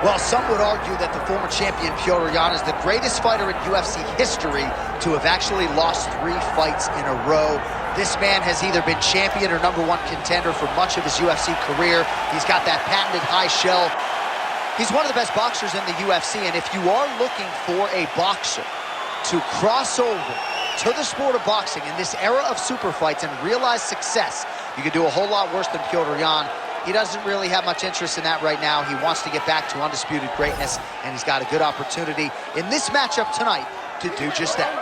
Well, some would argue that the former champion Petr is the greatest fighter in UFC history to have actually lost 3 fights in a row. This man has either been champion or #1 contender for much of his UFC career. He's got that patented high shell. He's one of the best boxers in the UFC, and if you are looking for a boxer to cross over to the sport of boxing in this era of super fights and realize success, you could do a whole lot worse than Petr. He doesn't really have much interest in that right now. He wants to get back to undisputed greatness, and he's got a good opportunity in this matchup tonight to do just that.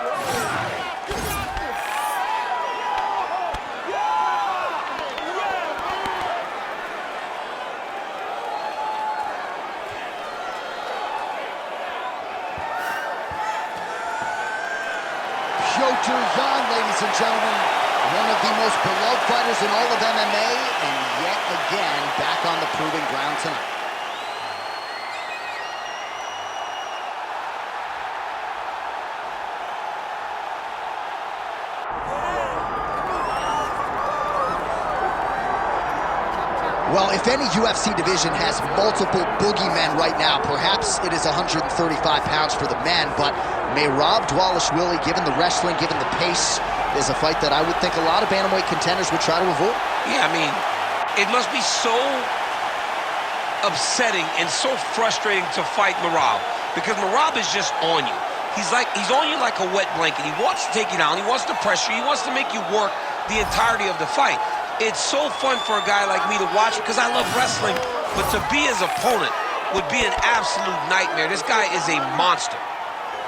Petr, ladies and gentlemen, one of the most beloved fighters in all of MMA, and yet again back on the proving ground tonight. Well, if any UFC division has multiple boogeymen right now, perhaps it is 135 pounds for the men, but Merab Dvalishvili, given the wrestling, given the pace, is a fight that I would think a lot of bantamweight contenders would try to avoid. Yeah, I mean, it must be so upsetting and so frustrating to fight Merab, because Merab is just on you. He's on you like a wet blanket. He wants to take you down. He wants to pressure you. He wants to make you work the entirety of the fight. It's so fun for a guy like me to watch because I love wrestling, but to be his opponent would be an absolute nightmare. This guy is a monster.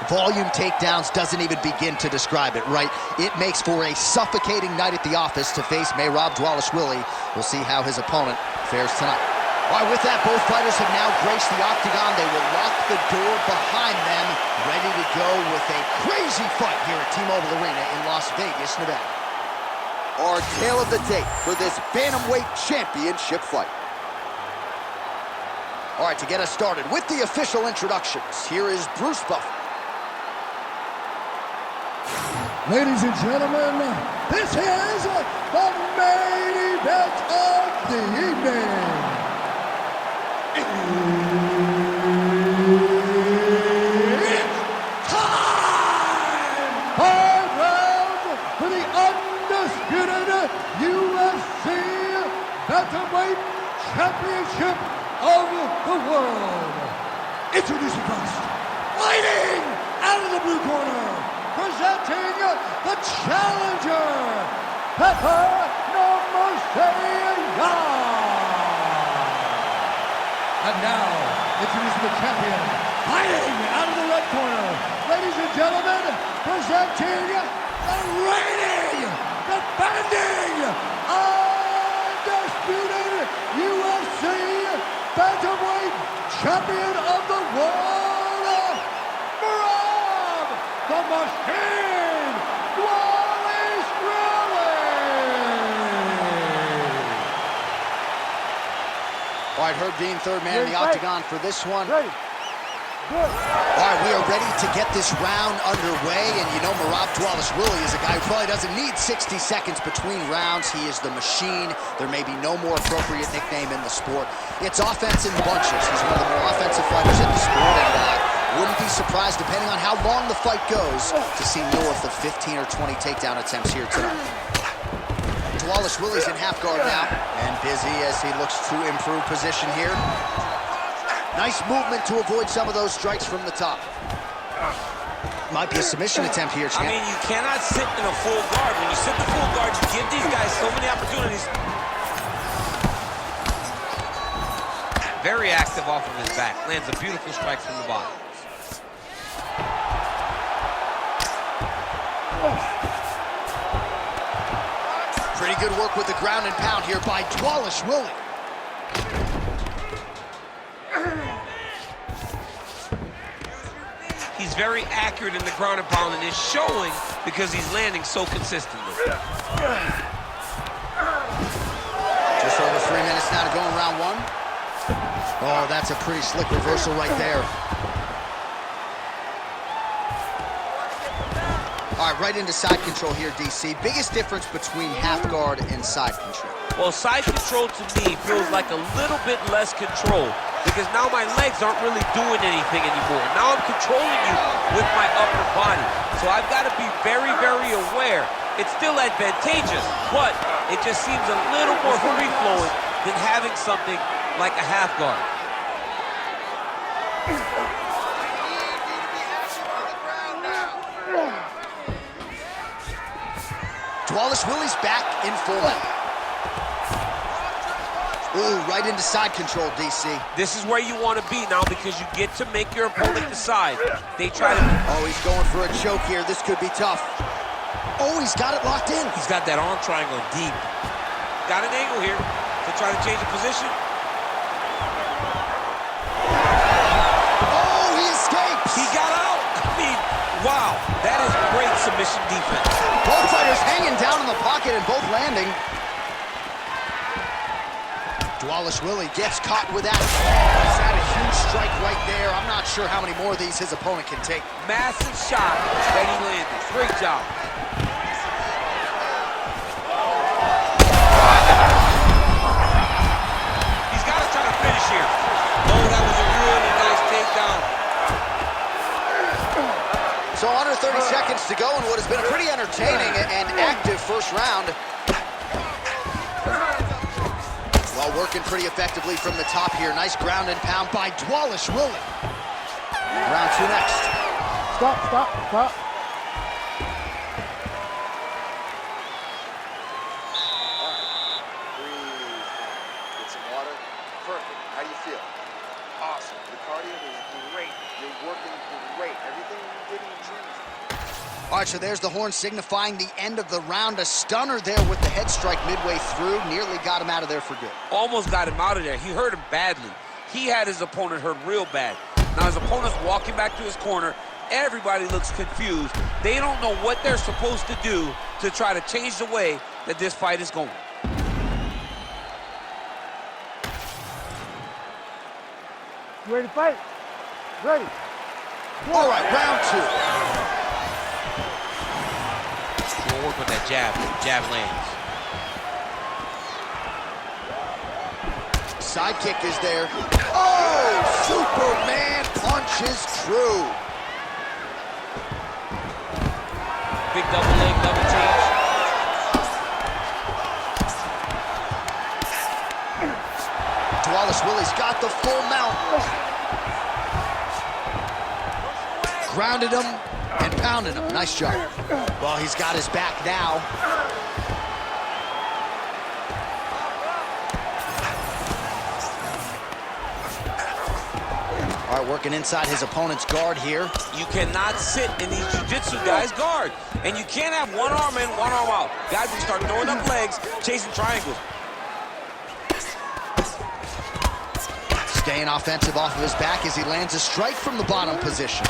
Volume takedowns doesn't even begin to describe it, right? It makes for a suffocating night at the office to face Merab Dvalishvili. We'll see how his opponent fares tonight. All right, with that, both fighters have now graced the octagon. They will lock the door behind them, ready to go with a crazy fight here at T-Mobile Arena in Las Vegas, Nevada. Our tale of the tape for this bantamweight championship fight. All right, to get us started with the official introductions, here is Bruce Buffer. Ladies and gentlemen, this is the main event of the evening. It's time! 5 rounds for the undisputed UFC Bantamweight Championship of the world. Introducing first, fighting out of the blue corner, presenting the challenger, Petr. And now, introducing the champion, fighting out of the red corner, ladies and gentlemen, presenting the reigning, defending, undisputed UFC Bantamweight Champion of the world, Merab the Machine Dvalishvili! All right, Herb Dean, third man in the octagon for this one. Ready. Good. All right, we are ready to get this round underway, and you know Merab Dvalishvili is a guy who probably doesn't need 60 seconds between rounds. He is the machine. There may be no more appropriate nickname in the sport. It's offense in bunches. He's one of the more offensive fighters in the sport, and wouldn't be surprised, depending on how long the fight goes, to see north of 15 or 20 takedown attempts here tonight. Dvalishvili's in half guard now, and busy as he looks to improve position here. Nice movement to avoid some of those strikes from the top. Might be a submission attempt here, champ. I mean, you cannot sit in a full guard. When you sit in full guard, you give these guys so many opportunities. Very active off of his back. Lands a beautiful strike from the bottom. Pretty good work with the ground and pound here by Dvalishvili. He's very accurate in the ground and pound, and it's showing because he's landing so consistently. Just over 3 minutes now to go in round one. Oh, that's a pretty slick reversal right there. All right, right into side control here, DC. Biggest difference between half guard and side control? Well, side control to me feels like a little bit less control. because now my legs aren't really doing anything anymore. Now I'm controlling you with my upper body. So I've got to be very, very aware. It's still advantageous, but it just seems a little more free-flowing than having something like a half guard. Dvalishvili's back in full length. Ooh, right into side control, DC. This is where you want to be now because you get to make your opponent decide. They try to... Oh, he's going for a choke here. This could be tough. Oh, he's got it locked in. He's got that arm triangle deep. Got an angle here to try to change the position. Oh, he escapes. He got out. I mean, wow, that is great submission defense. Both fighters hanging down in the pocket and both landing. Dvalishvili gets caught with that. He's had a huge strike right there. I'm not sure how many more of these his opponent can take. Massive shot that he landed. Great job. He's got to try to finish here. Oh, that was a really nice takedown. So under 30 seconds to go in what has been a pretty entertaining and active first round. Well, working pretty effectively from the top here. Nice ground and pound by Dvalishvili. Round two next. Stop, stop, stop. Breathe. Get some water. Perfect. How do you feel? Awesome. The cardio is great. You're working great. Everything you did in the gym. All right, so there's the horn signifying the end of the round. A stunner there with the head strike midway through. Nearly got him out of there for good. Almost got him out of there. He hurt him badly. He had his opponent hurt real bad. Now his opponent's walking back to his corner. Everybody looks confused. They don't know what they're supposed to do to try to change the way that this fight is going. You ready to fight? Ready. All right, round two. We'll work with that jab. Jab lands. Side kick is there. Oh, Superman punches true. Big double leg, double change. Dvalishvili's got the full mount. Grounded him and pounded him. Nice job. Well, he's got his back now. All right, working inside his opponent's guard here. You cannot sit in these jiu-jitsu guys' guard. And you can't have one arm in, one arm out. Guys will start throwing up legs, chasing triangles. Staying offensive off of his back as he lands a strike from the bottom position.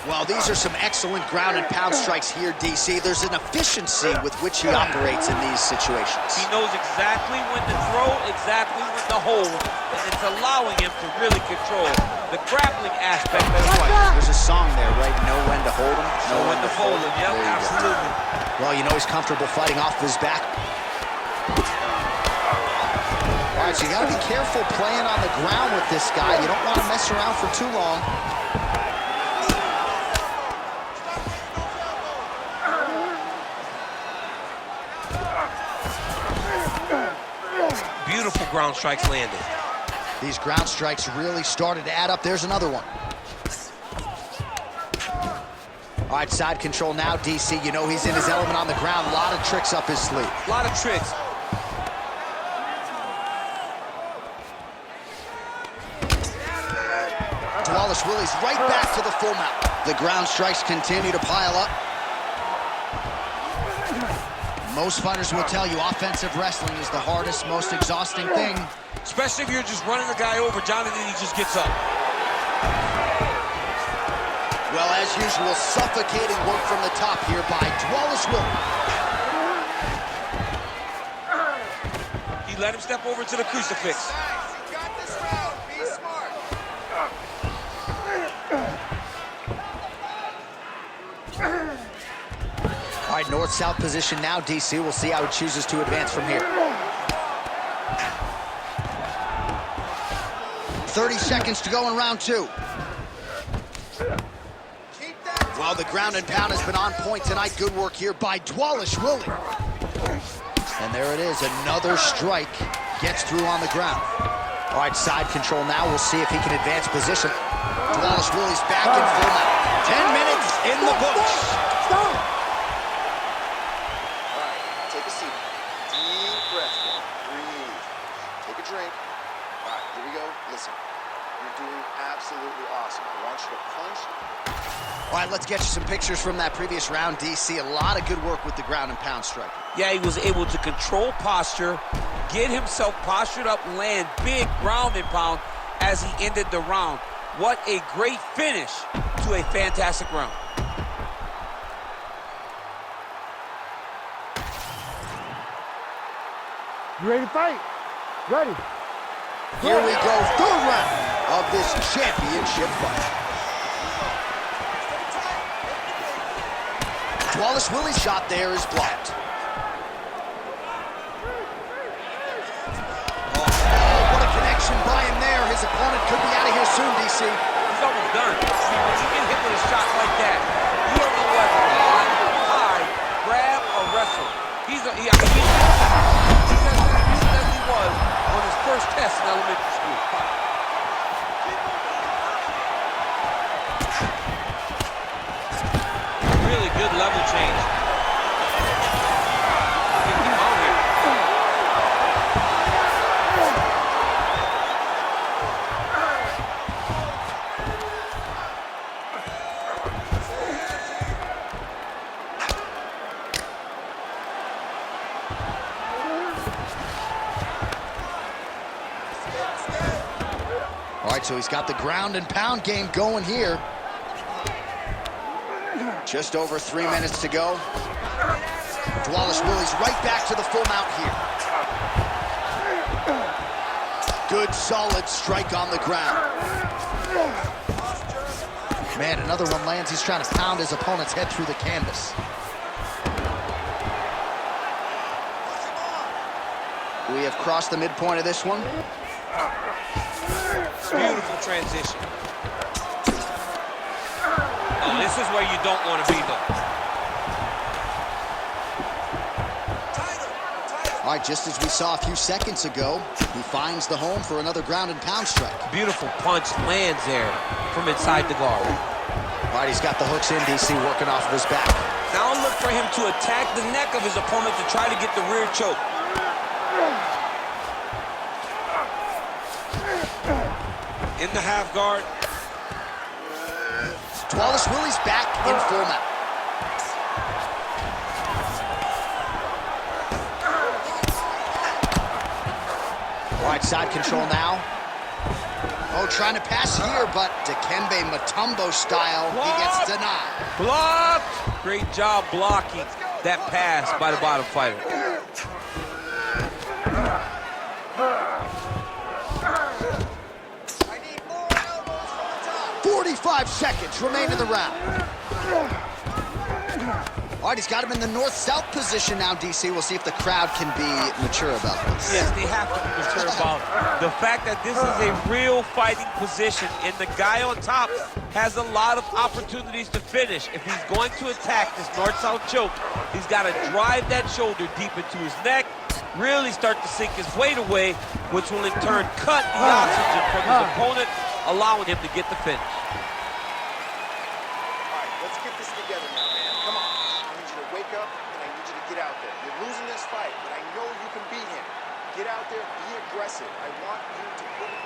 Well, these are some excellent ground and pound strikes here, DC. There's an efficiency with which he operates in these situations. He knows exactly when to throw, exactly when to hold, and it's allowing him to really control the grappling aspect of the fight. There's a song there, right? Know when to hold him, Know when to fold him. Yep, absolutely. Well, you know he's comfortable fighting off his back. All right, so you gotta be careful playing on the ground with this guy. You don't want to mess around for too long. Beautiful ground strikes landed. These ground strikes really started to add up. There's another one. All right, side control now, DC. You know he's in his element on the ground. A lot of tricks up his sleeve. A lot of tricks. Dvalishvili's right back to the full mount. The ground strikes continue to pile up. Most fighters will tell you offensive wrestling is the hardest, most exhausting thing. Especially if you're just running the guy over, Jonathan, he just gets up. Well, as usual, suffocating work from the top here by Dvalishvili. He let him step over to the crucifix. You got this round. Be smart. All right, north-south position now, DC. We'll see how he chooses to advance from here. 30 seconds to go in round 2. Well, the ground and pound has been on point tonight. Good work here by Dvalishvili. And there it is, another strike. Gets through on the ground. All right, side control now. We'll see if he can advance position. Dvalishvili's back in full mount. 10 minutes in the books. Stop! All right, take a seat. Deep breath in. Breathe. Take a drink. All right, here we go. Listen, you're doing absolutely awesome. I want you to punch. All right, let's get you some pictures from that previous round, DC. A lot of good work with the ground and pound striker. Yeah, he was able to control posture, get himself postured up, land big ground and pound as he ended the round. What a great finish to a fantastic round. You ready to fight? Ready. Here we go, third round of this championship fight. Dvalishvili's shot there is blocked. Oh, what a connection by him there. His opponent could be out of here soon, DC. He's almost done. See, when you get hit with a shot like that, you don't know whether to run, hide, grab, or wrestle. He's as he was on his first test in elementary school. Really good level change. Keep him on here. All right, so he's got the ground and pound game going here. Just over 3 minutes to go. Dvalishvili's right back to the full mount here. Good, solid strike on the ground. Man, another one lands. He's trying to pound his opponent's head through the canvas. We have crossed the midpoint of this one. Beautiful transition. Oh, this is where you don't want to be, though. All right, just as we saw a few seconds ago, he finds the home for another ground and pound strike. Beautiful punch lands there from inside the guard. All right, he's got the hooks in, DC, working off of his back. Now look for him to attack the neck of his opponent to try to get the rear choke. In the half guard. Dvalishvili's back in full mount. All right, side control now. Oh, trying to pass here, but Dikembe Mutombo style, he gets denied. Blocked! Great job blocking that pass by the bottom fighter. 45 seconds remain in the round. All right, he's got him in the north-south position now, DC. We'll see if the crowd can be mature about this. Yes, they have to be mature about the fact that this is a real fighting position, and the guy on top has a lot of opportunities to finish. If he's going to attack this north-south choke, he's got to drive that shoulder deep into his neck, really start to sink his weight away, which will in turn cut the oxygen from his opponent, allowing him to get the finish. All right, let's get this together now, man. Come on. I need you to wake up, and I need you to get out there. You're losing this fight, but I know you can beat him. Get out there, be aggressive. I want you to put it...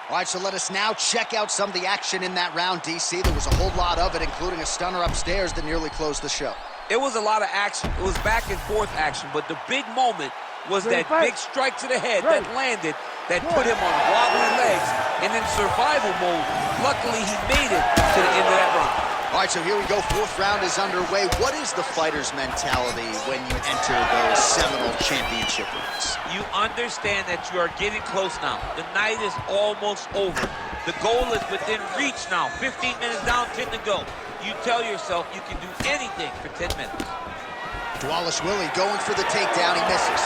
All right, so let us now check out some of the action in that round, DC. There was a whole lot of it, including a stunner upstairs that nearly closed the show. It was a lot of action. It was back and forth action, but the big moment was that big strike to the head that landed, that put him on wobbly legs, and in survival mode, luckily he made it to the end of that round. All right, so here we go. Fourth round is underway. What is the fighter's mentality when you enter those seminal championship rounds? You understand that you are getting close now. The night is almost over. The goal is within reach now. 15 minutes down, 10 to go. You tell yourself you can do anything for 10 minutes. Dvalishvili going for the takedown. He misses.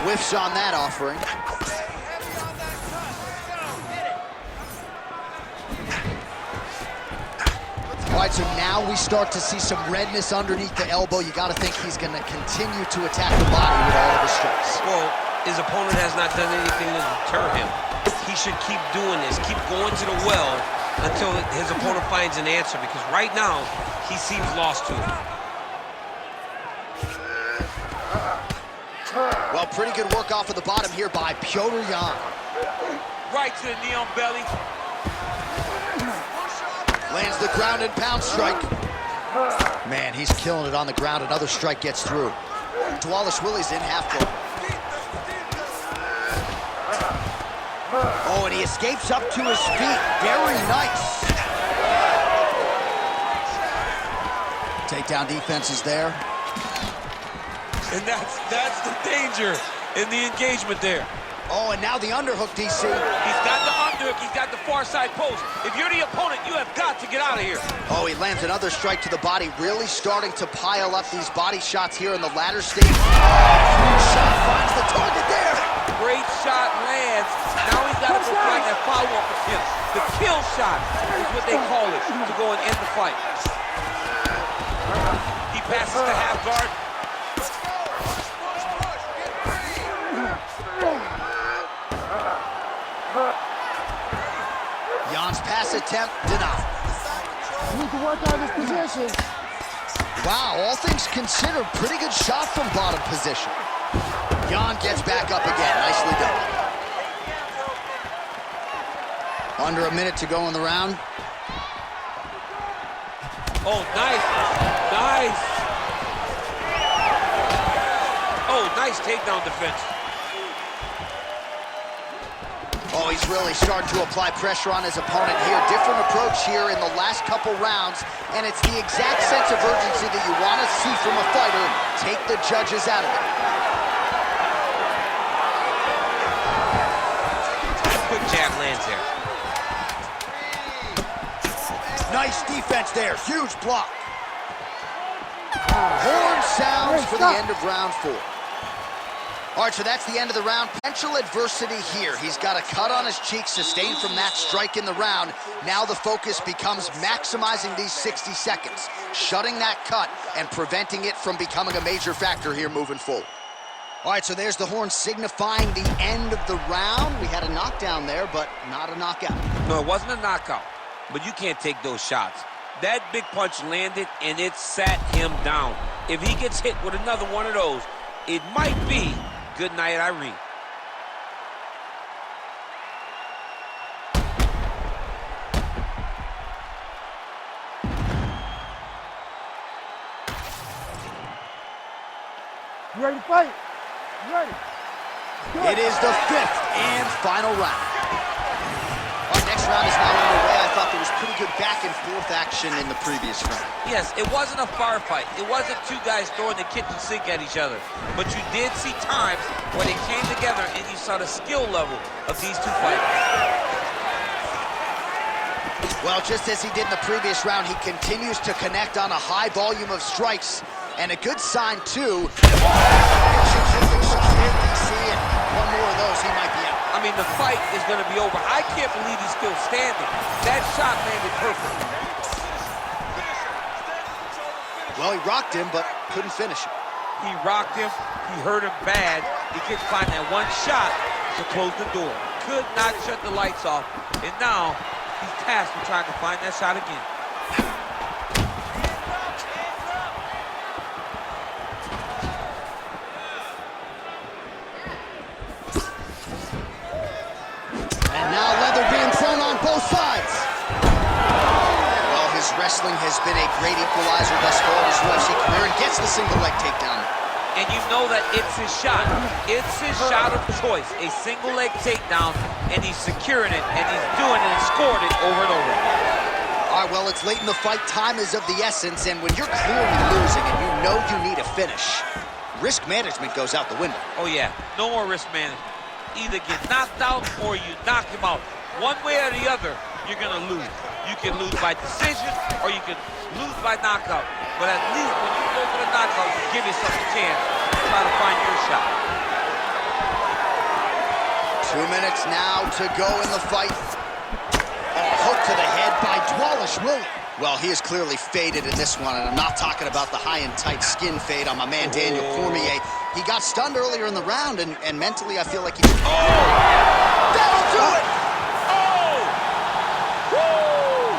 Whiffs on that offering. All right, so now we start to see some redness underneath the elbow. You got to think he's going to continue to attack the body with all of his strikes. Well, his opponent has not done anything to deter him. He should keep doing this, keep going to the well until his opponent finds an answer, because right now, he seems lost to it. Well, pretty good work off of the bottom here by Petr. Right to the knee on belly. Lands the ground and pound strike. Man, he's killing it on the ground. Another strike gets through. Dvalishvili's in half guard. Oh, and he escapes up to his feet. Very nice. Takedown defense is there. And that's the danger in the engagement there. Oh, and now the underhook, DC. He's got the underhook, he's got the far side post. If you're the opponent, you have got to get out of here. Oh, he lands another strike to the body, really starting to pile up these body shots here in the latter stage. Huge shot finds the target there. Great shot lands. Now he's got to go find that follow-up attempt. The kill shot is what they call it, to go and end the fight. He passes to half guard. Jan's pass attempt denied. Need to work on his position. Wow, all things considered, pretty good shot from bottom position. Jan gets back up again. Nicely done. Under a minute to go in the round. Oh, nice. Nice. Oh, nice takedown defense. Oh, he's really starting to apply pressure on his opponent here. Different approach here in the last couple rounds, and it's the exact sense of urgency that you want to see from a fighter. Take the judges out of it. Good jab lands there. Nice defense there. Huge block. Horn sounds for the end of round 4. All right, so that's the end of the round. Potential adversity here. He's got a cut on his cheek sustained from that strike in the round. Now the focus becomes maximizing these 60 seconds, shutting that cut and preventing it from becoming a major factor here moving forward. All right, so there's the horn signifying the end of the round. We had a knockdown there, but not a knockout. No, it wasn't a knockout, but you can't take those shots. That big punch landed, and it sat him down. If he gets hit with another one of those, it might be good night, Irene. You ready to fight? You ready? It is the 5th and final round. Our next round is now underway. I thought there was pretty good back and forth action in the previous round. Yes, it wasn't a firefight. It wasn't two guys throwing the kitchen sink at each other. But you did see times where they came together and you saw the skill level of these two fighters. Well, just as he did in the previous round, he continues to connect on a high volume of strikes. And a good sign, too. One more of those, he might be out. I mean, the fight is going to be over. I can't believe he's still standing. That shot landed perfect. Well, he rocked him, but couldn't finish him. He rocked him. He hurt him bad. He couldn't find that one shot to close the door. Could not shut the lights off. And now he's tasked with trying to find that shot again. Wrestling has been a great equalizer thus far in his UFC career and gets the single leg takedown. and you know that it's his shot. It's his shot of choice, a single leg takedown, and he's securing it, and he's doing it and scored it over and over. All right, well, it's late in the fight. Time is of the essence, and when you're clearly losing and you know you need a finish, risk management goes out the window. Oh, yeah. No more risk management. Either get knocked out or you knock him out. One way or the other, you're going to lose. You can lose by decision or you can lose by knockout. But at least when you go for the knockout, you give yourself a chance to try to find your shot. 2 minutes now to go in the fight. Oh, hook to the head by Dvalishvili. Well, he is clearly faded in this one, and I'm not talking about the high and tight skin fade on my man Daniel Cormier. He got stunned earlier in the round, and mentally I feel like he... Oh! That'll do it! Oh! Woo!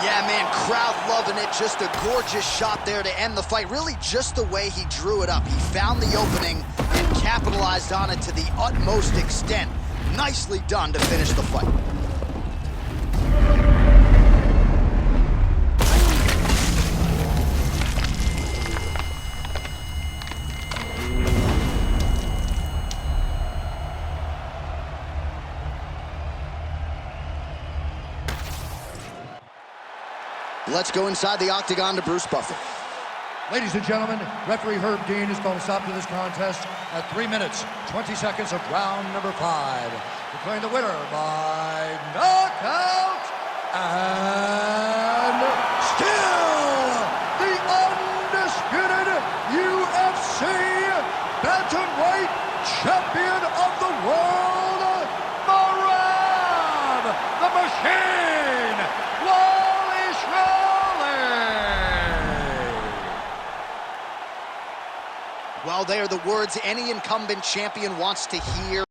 Yeah, man, crowd loving it. Just a gorgeous shot there to end the fight. Really just the way he drew it up. He found the opening and capitalized on it to the utmost extent. Nicely done to finish the fight. Let's go inside the octagon to Bruce Buffer. Ladies and gentlemen, referee Herb Dean is going to stop to this contest at 3 minutes, 20 seconds of round number 5. Declaring the winner by knockout and still the undisputed UFC bantamweight champion of the world, Merab the Machine Dvalishvili. Well, they are the words any incumbent champion wants to hear.